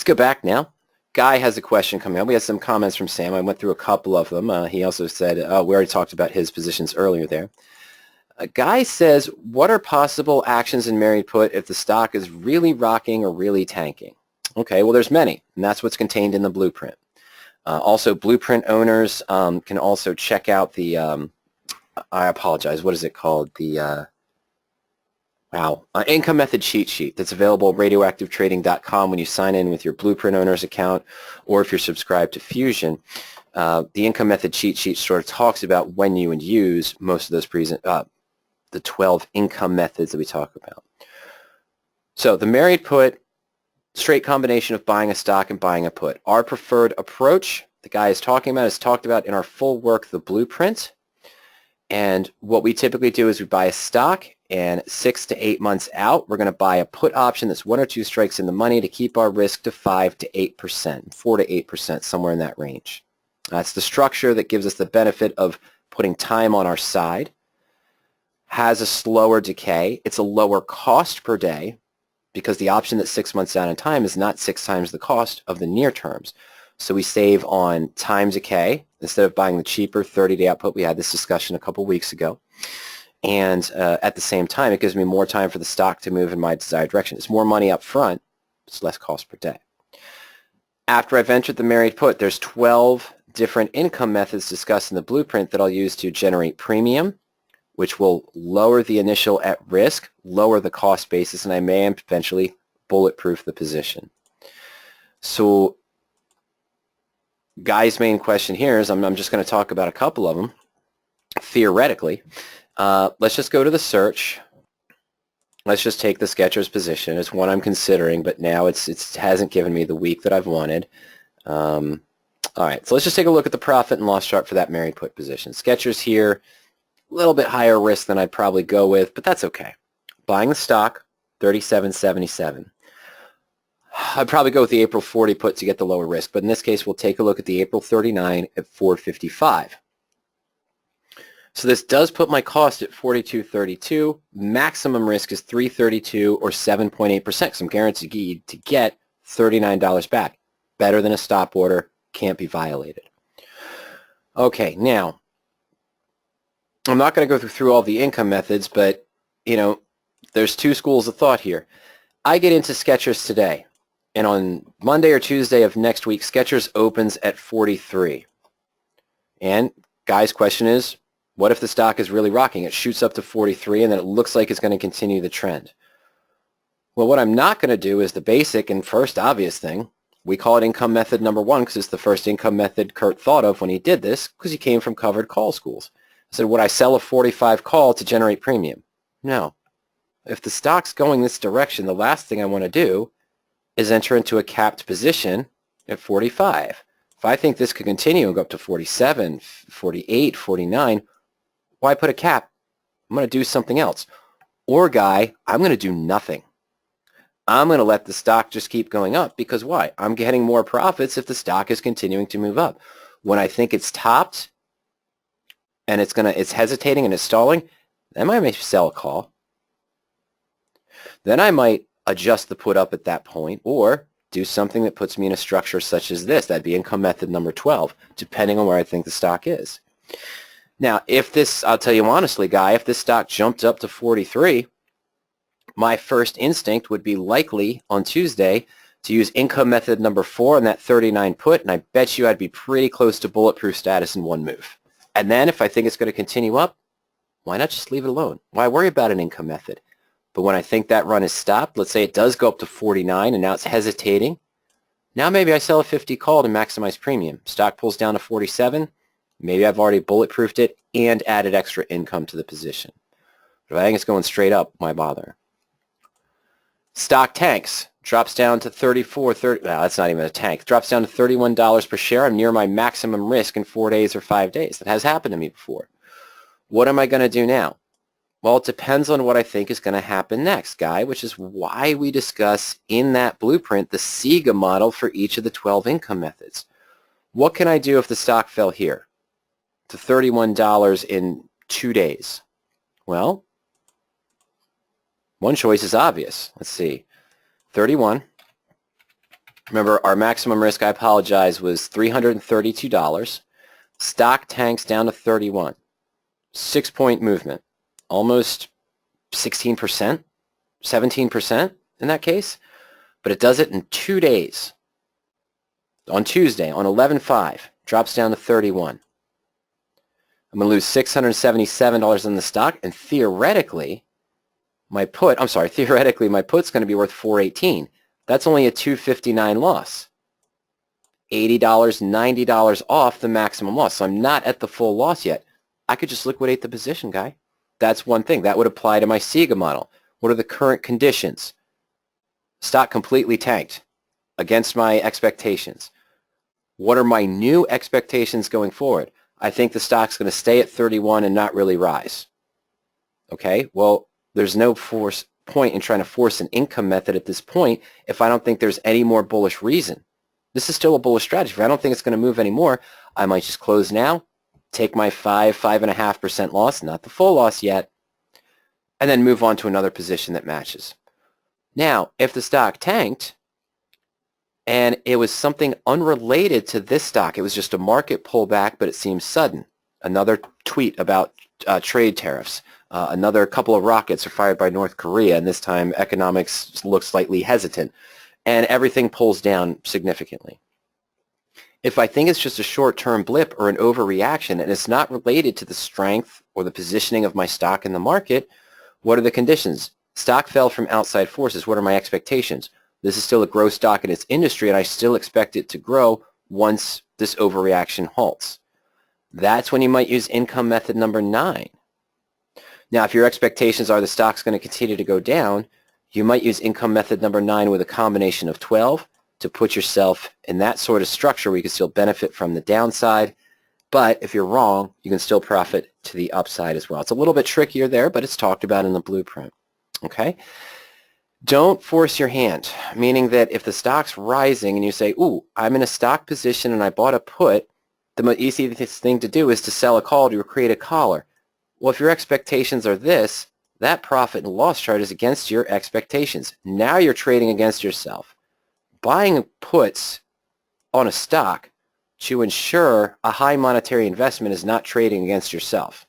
go back now. Guy has a question coming up. We had some comments from Sam. I went through a couple of them. He also said, we already talked about his positions earlier there. A guy says, what are possible actions in married put if the stock is really rocking or really tanking? Okay, well, there's many, and that's what's contained in the blueprint. Also, blueprint owners can also check out the, I apologize, what is it called? The, income method cheat sheet that's available at RadioActiveTrading.com when you sign in with your blueprint owner's account, or if you're subscribed to Fusion. The income method cheat sheet sort of talks about when you would use most of those the 12 income methods that we talk about. So the married put, straight combination of buying a stock and buying a put. Our preferred approach, the guy is talking about, is talked about in our full work, the blueprint. And what we typically do is we buy a stock, and 6 to 8 months out, we're going to buy a put option that's 1 or 2 strikes in the money to keep our risk to 5 to 8%, 4 to 8%, somewhere in that range. That's the structure that gives us the benefit of putting time on our side, has a slower decay. It's a lower cost per day because the option that's 6 months out in time is not 6 times the cost of the near terms. So we save on time decay instead of buying the cheaper 30-day output. We had this discussion a couple weeks ago. And at the same time, it gives me more time for the stock to move in my desired direction. It's more money up front. It's less cost per day. After I've entered the married put, there's 12 different income methods discussed in the blueprint that I'll use to generate premium, which will lower the initial at risk, lower the cost basis, and I may eventually bulletproof the position. So Guy's main question here is, I'm just going to talk about a couple of them, theoretically. Let's just go to the search. Let's just take the Skechers position. It's one I'm considering, but now it hasn't given me the week that I've wanted. All right, so let's just take a look at the profit and loss chart for that married put position. Skechers here, a little bit higher risk than I'd probably go with, but that's okay. Buying the stock, 37.77. I'd probably go with the April 40 put to get the lower risk, but in this case, we'll take a look at the April 39 at 4.55. So this does put my cost at 42.32. Maximum risk is 3.32 or 7.8%, because I'm guaranteed to get $39 back. Better than a stop order, can't be violated. Okay, now, I'm not going to go through all the income methods, but, there's 2 schools of thought here. I get into Skechers today, and on Monday or Tuesday of next week, Skechers opens at 43. And Guy's question is, what if the stock is really rocking? It shoots up to 43, and then it looks like it's going to continue the trend. Well, what I'm not going to do is the basic and first obvious thing. We call it income method number 1 because it's the first income method Kurt thought of when he did this, because he came from covered call schools. I said, would I sell a 45 call to generate premium? No. If the stock's going this direction, the last thing I want to do is enter into a capped position at 45. If I think this could continue and go up to 47, 48, 49, why put a cap? I'm going to do something else. Or, Guy, I'm going to do nothing. I'm going to let the stock just keep going up because why? I'm getting more profits if the stock is continuing to move up. When I think it's topped and it's hesitating and it's stalling, then I may sell a call. Then I might adjust the put up at that point or do something that puts me in a structure such as this. That'd be income method number 12, depending on where I think the stock is. Now, if this, I'll tell you honestly, Guy, if this stock jumped up to 43, my first instinct would be likely on Tuesday to use income method number 4 on that 39 put, and I bet you I'd be pretty close to bulletproof status in one move. And then if I think it's going to continue up, why not just leave it alone? Why worry about an income method? But when I think that run is stopped, let's say it does go up to 49 and now it's hesitating, now maybe I sell a 50 call to maximize premium. Stock pulls down to 47, maybe I've already bulletproofed it and added extra income to the position. But if I think it's going straight up, why bother? Stock tanks, drops down to 34, 30, well, that's not even a tank, drops down to $31 per share. I'm near my maximum risk in 4 days or 5 days. That has happened to me before. What am I going to do now? Well, it depends on what I think is going to happen next, Guy, which is why we discuss in that blueprint the CEGA model for each of the 12 income methods. What can I do if the stock fell here to $31 in 2 days? Well, one choice is obvious. Let's see. 31 Remember, our maximum risk, I apologize, was $332. Stock tanks down to 31. 6-point movement. Almost 16%, 17% in that case. But it does it in 2 days. On Tuesday, on 11/5, drops down to 31. I'm going to lose $677 in the stock, and theoretically, my put's going to be worth $418. That's only a $259 loss. $80, $90 off the maximum loss. So I'm not at the full loss yet. I could just liquidate the position, guy. That's one thing. That would apply to my CEGA model. What are the current conditions? Stock completely tanked against my expectations. What are my new expectations going forward? I think the stock's going to stay at 31 and not really rise. Okay, well, there's no point in trying to force an income method at this point if I don't think there's any more bullish reason. This is still a bullish strategy. If I don't think it's going to move anymore, I might just close now, take my 5.5% loss, not the full loss yet, and then move on to another position that matches. Now, if the stock tanked, and it was something unrelated to this stock. It was just a market pullback, but it seems sudden. Another tweet about trade tariffs. Another couple of rockets are fired by North Korea, and this time economics looks slightly hesitant. And everything pulls down significantly. If I think it's just a short-term blip or an overreaction, and it's not related to the strength or the positioning of my stock in the market, what are the conditions? Stock fell from outside forces. What are my expectations? This is still a growth stock in its industry, and I still expect it to grow once this overreaction halts. That's when you might use income method number 9. Now, if your expectations are the stock's going to continue to go down, you might use income method number 9 with a combination of 12 to put yourself in that sort of structure where you can still benefit from the downside. But if you're wrong, you can still profit to the upside as well. It's a little bit trickier there, but it's talked about in the blueprint. Okay? Don't force your hand, meaning that if the stock's rising and you say, ooh, I'm in a stock position and I bought a put, the most easiest thing to do is to sell a call to create a collar. Well, if your expectations are this, that profit and loss chart is against your expectations. Now you're trading against yourself. Buying puts on a stock to ensure a high monetary investment is not trading against yourself.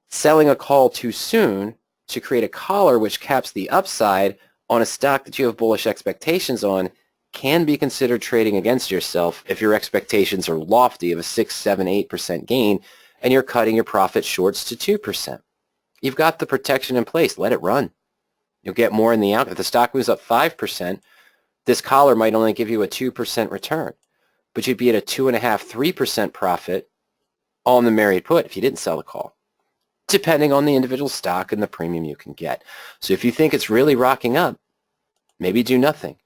Selling a call too soon to create a collar which caps the upside on a stock that you have bullish expectations on can be considered trading against yourself if your expectations are lofty of a 6, 7, 8% gain and you're cutting your profit shorts to 2%. You've got the protection in place. Let it run. You'll get more in the out. If the stock moves up 5%, this collar might only give you a 2% return, but you'd be at a 2.5%, 3% profit on the married put if you didn't sell the call, depending on the individual stock and the premium you can get. So if you think it's really rocking up, maybe do nothing.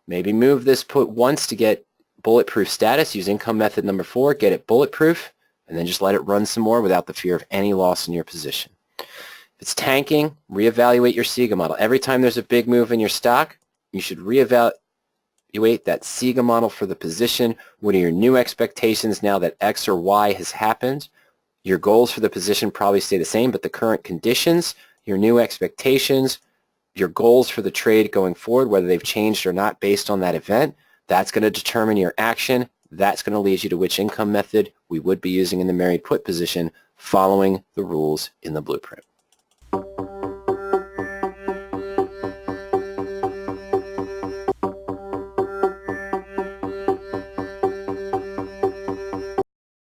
Maybe move this put once to get bulletproof status, use income method number 4, get it bulletproof, and then just let it run some more without the fear of any loss in your position. If it's tanking, reevaluate your CEGA model. Every time there's a big move in your stock, you should reevaluate that CEGA model for the position. What are your new expectations now that X or Y has happened? Your goals for the position probably stay the same, but the current conditions, your new expectations, your goals for the trade going forward, whether they've changed or not based on that event, that's going to determine your action. That's going to lead you to which income method we would be using in the married put position following the rules in the blueprint.